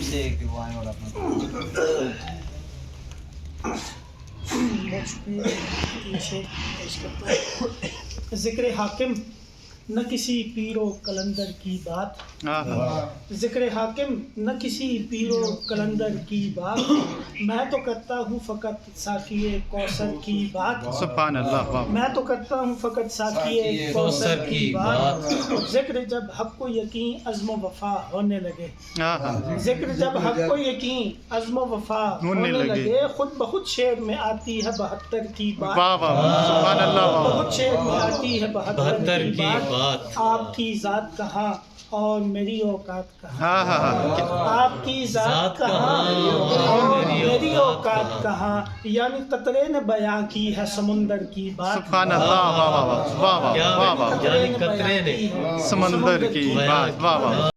سے کہ وہ آئیں اور اپنا بہت شکریہ یہ شعر پیش کرتا ہے۔ ذکر حاکم نہ کسی پیر و قلندر کی بات، ذکر حاکم نہ کسی پیر و قلندر کی بات، میں تو کرتا ہوں فقط ساقی کوثر کی بات، سبحان اللہ، واہ میں تو کرتا ہوں فقط ساقی کوثر کی بات۔ ذکر جب حق و یقین عزم و وفا ہونے لگے، ذکر جب حق و یقین عزم و وفا ہونے لگے، خود بخود شعر میں آتی ہے 72 کی بات، واہ واہ، سبحان اللہ، واہ بہت شعر میں آتی ہے 72 کی بات۔ آپ کی ذات کہاں اور میری اوقات کہاں، آپ کی ذات کہاں اور میری اوقات کہاں، یعنی قطرے نے بیاں کی ہے سمندر کی بات، سبحان اللہ، واہ واہ واہ واہ واہ، قطرے نے بیاں کی ہے سمندر کی بات، واہ واہ۔